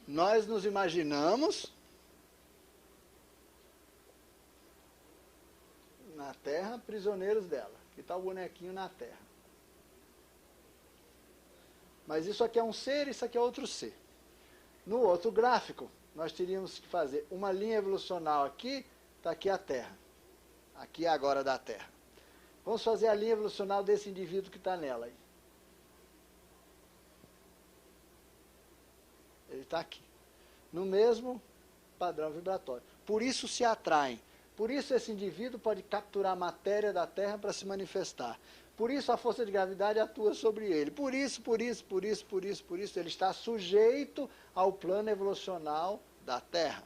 Nós nos imaginamos na Terra, prisioneiros dela. Aqui está o bonequinho na Terra. Mas isso aqui é um ser, isso aqui é outro ser. No outro gráfico, nós teríamos que fazer uma linha evolucional aqui, está aqui a Terra. Aqui é agora da Terra. Vamos fazer a linha evolucional desse indivíduo que está nela aí. Ele está aqui. No mesmo padrão vibratório. Por isso se atraem. Por isso esse indivíduo pode capturar a matéria da Terra para se manifestar. Por isso a força de gravidade atua sobre ele. Por isso, ele está sujeito ao plano evolucional da Terra.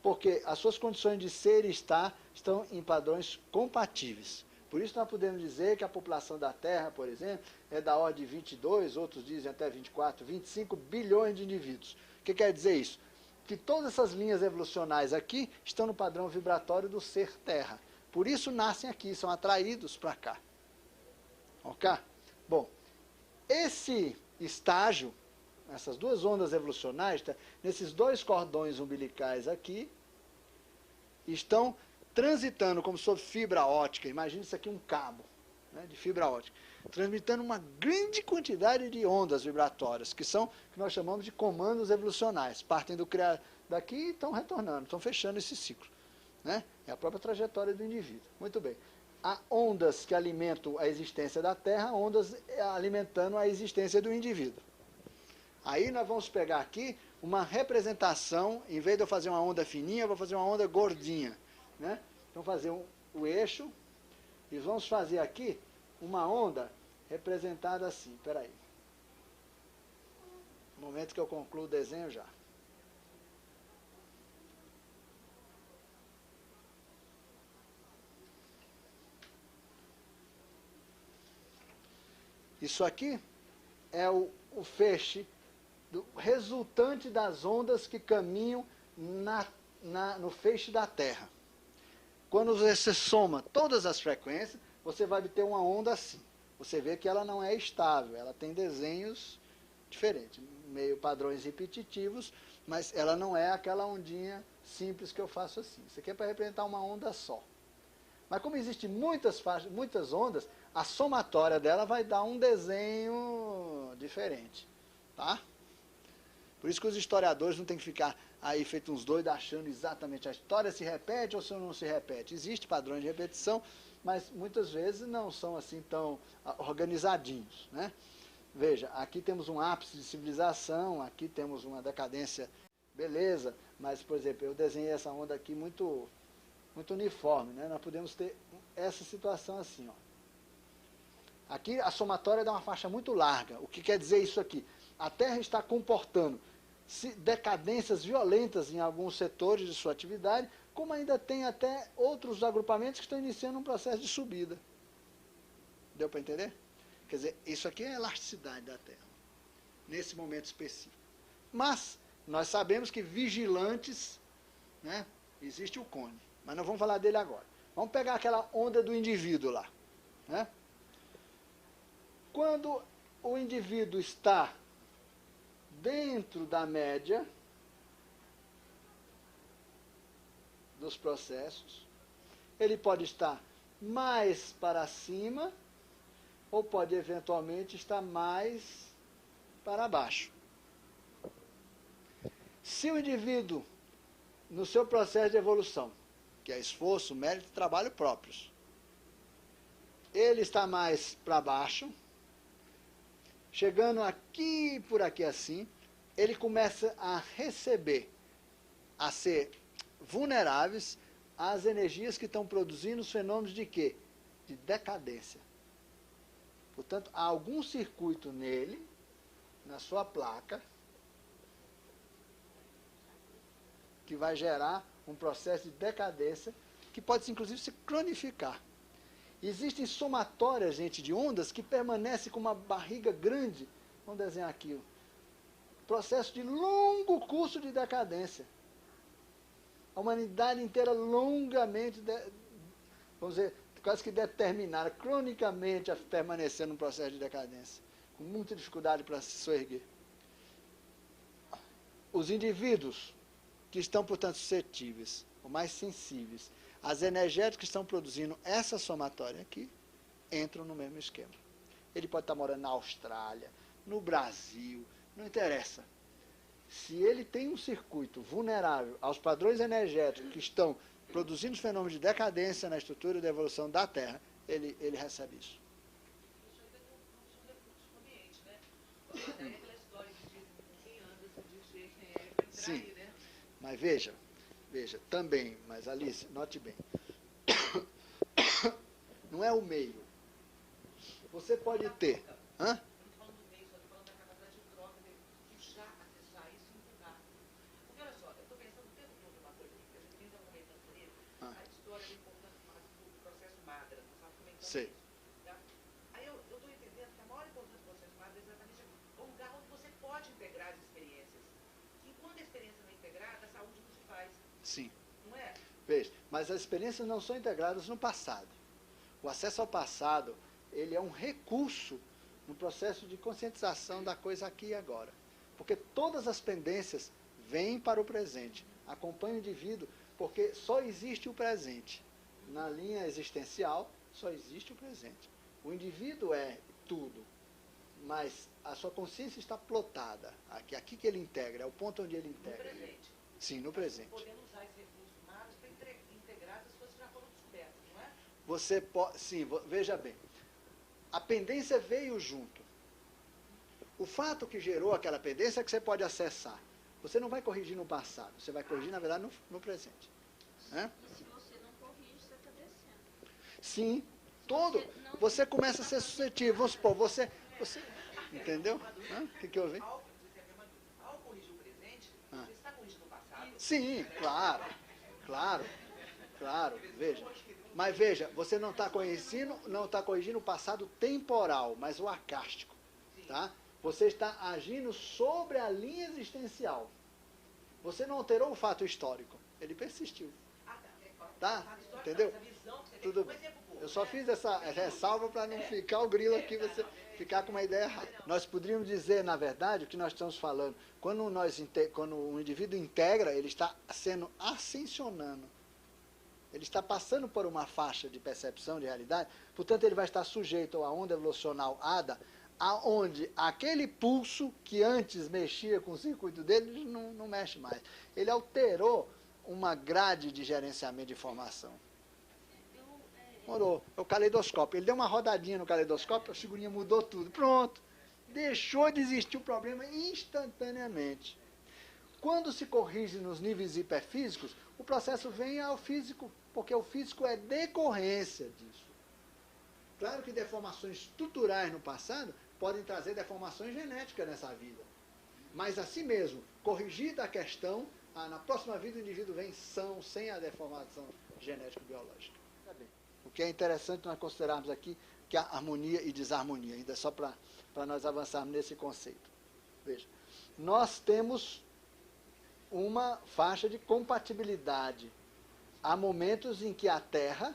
Porque as suas condições de ser e estar estão em padrões compatíveis. Por isso nós podemos dizer que a população da Terra, por exemplo, é da ordem de 22, outros dizem até 24, 25 bilhões de indivíduos. O que quer dizer isso? Que todas essas linhas evolucionais aqui estão no padrão vibratório do ser Terra. Por isso nascem aqui, são atraídos para cá. Ok? Bom, esse estágio, essas duas ondas evolucionais, nesses dois cordões umbilicais aqui, estão transitando como sob fibra óptica. Imagine isso aqui um cabo, né, de fibra óptica, transmitando uma grande quantidade de ondas vibratórias, que nós chamamos de comandos evolucionais. Partem daqui e estão retornando, estão fechando esse ciclo. Né? É a própria trajetória do indivíduo. Muito bem. Há ondas que alimentam a existência da Terra, ondas alimentando a existência do indivíduo. Aí nós vamos pegar aqui uma representação, em vez de eu fazer uma onda fininha, eu vou fazer uma onda gordinha. Né? Então, fazer o eixo, e vamos fazer aqui uma onda representada assim. Espera aí. No momento que eu concluo o desenho já. Isso aqui é o feixe resultante das ondas que caminham no feixe da Terra. Quando você soma todas as frequências, você vai ter uma onda assim. Você vê que ela não é estável, ela tem desenhos diferentes, meio padrões repetitivos, mas ela não é aquela ondinha simples que eu faço assim. Isso aqui é para representar uma onda só. Mas como existem muitas ondas, a somatória dela vai dar um desenho diferente. Tá? Por isso que os historiadores não têm que ficar aí feito uns doidos achando exatamente a história se repete ou se não se repete. Existem padrões de repetição, mas muitas vezes não são assim tão organizadinhos. Né? Veja, aqui temos um ápice de civilização, aqui temos uma decadência, beleza, mas, por exemplo, eu desenhei essa onda aqui muito uniforme, né? Nós podemos ter essa situação assim, ó. Aqui a somatória dá uma faixa muito larga. O que quer dizer isso aqui? A Terra está comportando decadências violentas em alguns setores de sua atividade, como ainda tem até outros agrupamentos que estão iniciando um processo de subida. Deu para entender? Quer dizer, isso aqui é a elasticidade da Terra, nesse momento específico. Mas nós sabemos que vigilantes, né, existe o cone. Mas não vamos falar dele agora. Vamos pegar aquela onda do indivíduo lá. Né? Quando o indivíduo está dentro da média dos processos, ele pode estar mais para cima ou pode eventualmente estar mais para baixo. Se o indivíduo, no seu processo de evolução, que é esforço, mérito e trabalho próprios, ele está mais para baixo, chegando aqui, por aqui assim, ele começa a receber, a ser vulneráveis às energias que estão produzindo os fenômenos de quê? De decadência. Portanto, há algum circuito nele, na sua placa, que vai gerar um processo de decadência que pode, inclusive, se cronificar. Existem somatórias, gente, de ondas que permanecem com uma barriga grande. Vamos desenhar aqui. Processo de longo curso de decadência. A humanidade inteira longamente, vamos dizer, quase que determinada, cronicamente a permanecer num processo de decadência. Com muita dificuldade para se soerguer. Os indivíduos que estão, portanto, suscetíveis, ou mais sensíveis, às energéticas que estão produzindo essa somatória aqui, entram no mesmo esquema. Ele pode estar morando na Austrália, no Brasil, não interessa. Se ele tem um circuito vulnerável aos padrões energéticos que estão produzindo os fenômenos de decadência na estrutura de evolução da Terra, ele recebe isso. Isso ainda não são recursos para o ambiente, né? Daí aquela história que diz quem anda, se diz quem é, para entrar Sim. aí, né? Mas veja, também, mas Alice, note bem. Não é o meio. Você pode ter. Hã? Eu não estou falando do meio, só estou falando da capacidade de troca, de já acessar isso e empurrar. Porque olha só, eu estou pensando o tempo todo numa coisa aqui, porque a gente ainda comentando por isso, a história da importância do processo Madra, nós estávamos comentando Sei. isso. Tá? Aí eu estou entendendo que a maior importância do processo Madra é exatamente o lugar onde você pode integrar as experiências. Que enquanto a experiência não é integrada, a saúde não se faz. Sim. Não é? Veja, mas as experiências não são integradas no passado. O acesso ao passado, ele é um recurso no processo de conscientização da coisa aqui e agora. Porque todas as pendências vêm para o presente, acompanham o indivíduo, porque só existe o presente. Na linha existencial, só existe o presente. O indivíduo é tudo, mas a sua consciência está plotada. Aqui que ele integra, é o ponto onde ele No integra. presente. Sim, no presente. Podendo usar esse recurso Madra para integrar as coisas que já foram descobertas, não é? Você pode, sim, veja bem. A pendência veio junto. O fato que gerou aquela pendência é que você pode acessar. Você não vai corrigir no passado, você vai corrigir, na verdade, no presente. Né? E se você não corrige, você está descendo. Sim, todo. Você começa a ser suscetível. Vamos supor, você entendeu? O que eu vi? Ao corrigir o presente, você está corrigindo o passado. Sim, claro, veja. Mas veja, você não está corrigindo o passado temporal, mas o acástico. Tá? Você está agindo sobre a linha existencial. Você não alterou o fato histórico, ele persistiu. Tá? Entendeu? Tudo bem. Eu só fiz essa ressalva para não ficar o grilo aqui, você ficar com uma ideia errada. Nós poderíamos dizer, na verdade, o que nós estamos falando. Quando o indivíduo integra, ele está sendo ascensionando. Ele está passando por uma faixa de percepção de realidade, portanto, ele vai estar sujeito à onda evolucional ADA, aonde aquele pulso que antes mexia com o circuito dele não mexe mais. Ele alterou uma grade de gerenciamento de informação. Morou. É o caleidoscópio. Ele deu uma rodadinha no caleidoscópio, a figurinha mudou tudo. Pronto. Deixou de existir o problema instantaneamente. Quando se corrige nos níveis hiperfísicos, o processo vem ao físico, porque o físico é decorrência disso. Claro que deformações estruturais no passado podem trazer deformações genéticas nessa vida. Mas assim mesmo, corrigida a questão, na próxima vida o indivíduo vem são, sem a deformação genético-biológica. O que é interessante nós considerarmos aqui que há harmonia e desarmonia, ainda só para nós avançarmos nesse conceito. Veja, nós temos uma faixa de compatibilidade. Há momentos em que a Terra,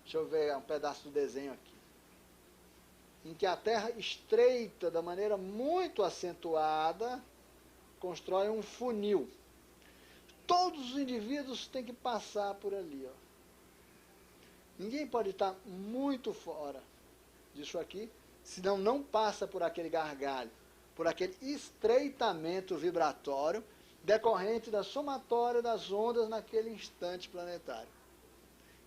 deixa eu ver um pedaço do desenho aqui, em que a Terra estreita da maneira muito acentuada, constrói um funil. Todos os indivíduos têm que passar por ali. Ó. Ninguém pode estar muito fora disso aqui, senão não passa por aquele gargalho, por aquele estreitamento vibratório decorrente da somatória das ondas naquele instante planetário.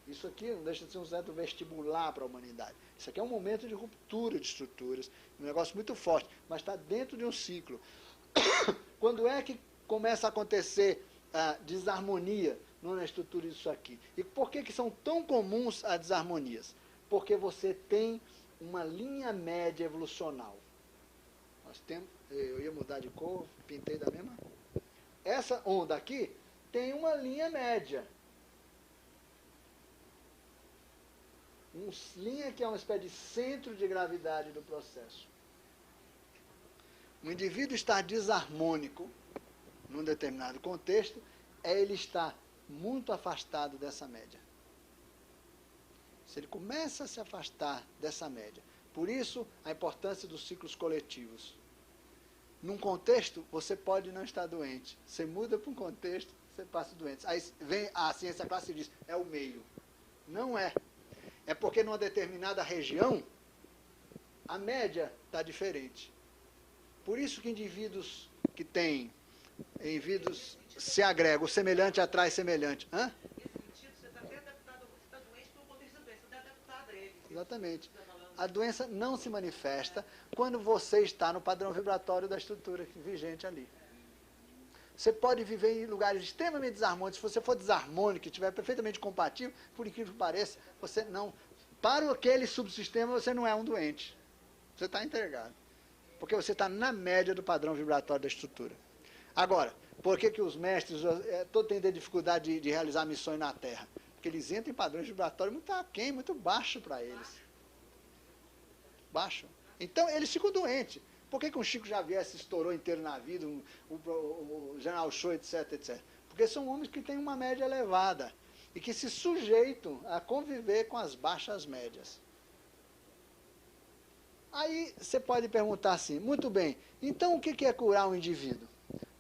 Isso aqui não deixa de ser um certo vestibular para a humanidade. Isso aqui é um momento de ruptura de estruturas, um negócio muito forte, mas está dentro de um ciclo. Quando é que começa a acontecer a desarmonia na estrutura disso aqui? E por que são tão comuns as desarmonias? Porque você tem uma linha média evolucional. Nós temos, eu ia mudar de cor, pintei da mesma cor. Essa onda aqui tem uma linha média. Linha que é uma espécie de centro de gravidade do processo. Um indivíduo estar desarmônico num determinado contexto é ele estar muito afastado dessa média. Se ele começa a se afastar dessa média. Por isso, a importância dos ciclos coletivos. Num contexto, você pode não estar doente. Você muda para um contexto, você passa doente. Aí vem a ciência clássica e diz, é o meio. Não é. É porque numa determinada região, a média está diferente. Por isso que indivíduos que têm, indivíduos se agregam, semelhante atrai semelhante. Hã? Nesse sentido, você está até adaptado, você está doente por contexto da doença, você está adaptado a ele. Exatamente. A doença não se manifesta quando você está no padrão vibratório da estrutura vigente ali. Você pode viver em lugares extremamente desarmônicos. Se você for desarmônico e estiver perfeitamente compatível, por incrível que pareça, você não... Para aquele subsistema, você não é um doente. Você está entregado. Porque você está na média do padrão vibratório da estrutura. Agora, por que os mestres todos têm dificuldade de realizar missões na Terra? Porque eles entram em padrões vibratórios muito aquém, muito baixo para eles. Baixo. Então, eles ficam doentes. Por que um Chico Xavier se estourou inteiro na vida, o General Show, etc, etc? Porque são homens que têm uma média elevada e que se sujeitam a conviver com as baixas médias. Aí você pode perguntar assim, muito bem, então o que é curar um indivíduo?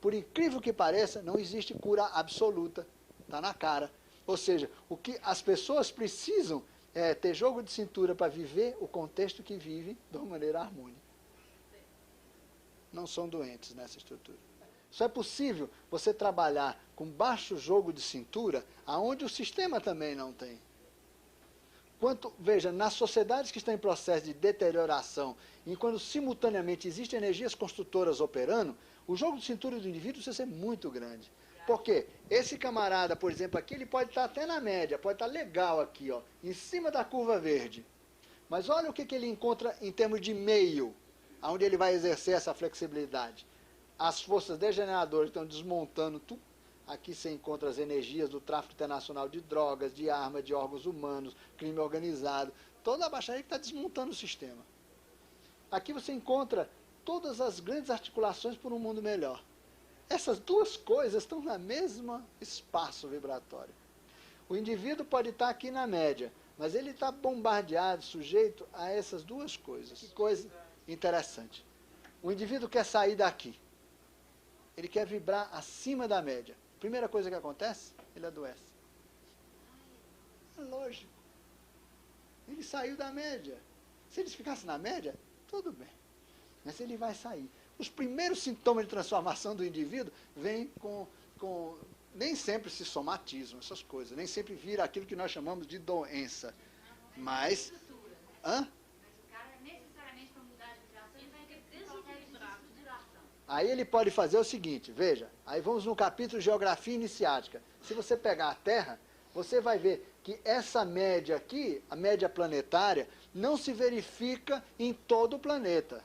Por incrível que pareça, não existe cura absoluta, está na cara. Ou seja, o que as pessoas precisam é ter jogo de cintura para viver o contexto que vivem de uma maneira harmônica. Não são doentes nessa estrutura. Só é possível você trabalhar com baixo jogo de cintura, aonde o sistema também não tem. Veja, nas sociedades que estão em processo de deterioração, e quando simultaneamente existem energias construtoras operando, o jogo de cintura do indivíduo precisa ser muito grande. Por quê? Esse camarada, por exemplo, aqui, ele pode estar até na média, pode estar legal aqui, ó, em cima da curva verde. Mas olha o que ele encontra em termos de meio, onde ele vai exercer essa flexibilidade. As forças degeneradoras estão desmontando tudo. Aqui você encontra as energias do tráfico internacional de drogas, de armas, de órgãos humanos, crime organizado. Toda a baixaria que está desmontando o sistema. Aqui você encontra todas as grandes articulações por um mundo melhor. Essas duas coisas estão no mesmo espaço vibratório. O indivíduo pode estar aqui na média, mas ele está bombardeado, sujeito a essas duas coisas. Que coisa interessante. O indivíduo quer sair daqui. Ele quer vibrar acima da média. Primeira coisa que acontece, ele adoece. É lógico. Ele saiu da média. Se ele ficasse na média, tudo bem. Mas ele vai sair. Os primeiros sintomas de transformação do indivíduo vêm com nem sempre se somatismo, essas coisas. Nem sempre vira aquilo que nós chamamos de doença. Mas... Hã? Aí ele pode fazer o seguinte, veja, aí vamos no capítulo Geografia Iniciática. Se você pegar a Terra, você vai ver que essa média aqui, a média planetária, não se verifica em todo o planeta.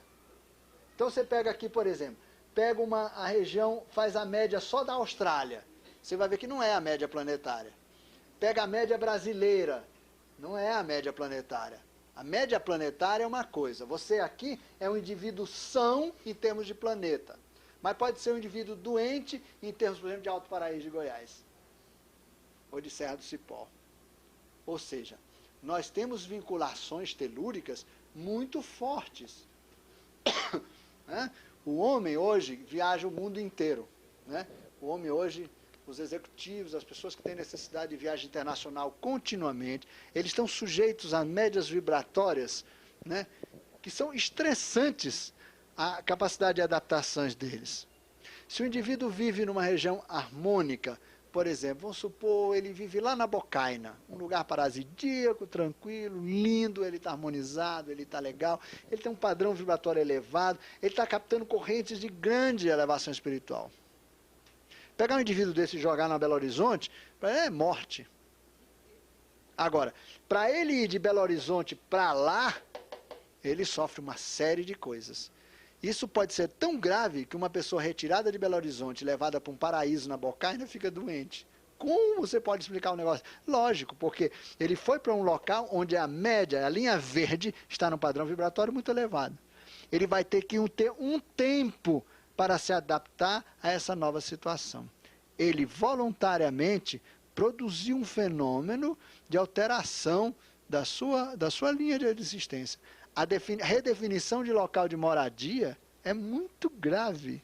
Então você pega aqui, por exemplo, pega a região, faz a média só da Austrália. Você vai ver que não é a média planetária. Pega a média brasileira, não é a média planetária. A média planetária é uma coisa. Você aqui é um indivíduo são em termos de planeta. Mas pode ser um indivíduo doente em termos, por exemplo, de Alto Paraíso de Goiás. Ou de Serra do Cipó. Ou seja, nós temos vinculações telúricas muito fortes. O homem hoje viaja o mundo inteiro. O homem hoje... Os executivos, as pessoas que têm necessidade de viagem internacional continuamente, eles estão sujeitos a médias vibratórias, que são estressantes à capacidade de adaptações deles. Se o indivíduo vive numa região harmônica, por exemplo, vamos supor, ele vive lá na Bocaina, um lugar paradisíaco, tranquilo, lindo, ele está harmonizado, ele está legal, ele tem um padrão vibratório elevado, ele está captando correntes de grande elevação espiritual. Pegar um indivíduo desse e jogar na Belo Horizonte, é morte. Agora, para ele ir de Belo Horizonte para lá, ele sofre uma série de coisas. Isso pode ser tão grave que uma pessoa retirada de Belo Horizonte, levada para um paraíso na Bocaina, fica doente. Como você pode explicar o negócio? Lógico, porque ele foi para um local onde a média, a linha verde, está num padrão vibratório muito elevado. Ele vai ter que ter um tempo para se adaptar a essa nova situação. Ele voluntariamente produziu um fenômeno de alteração da sua linha de existência. A redefinição de local de moradia É muito grave.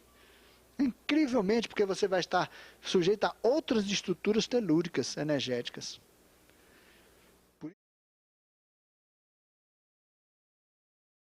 Incrivelmente, porque você vai estar sujeito a outras estruturas telúricas energéticas.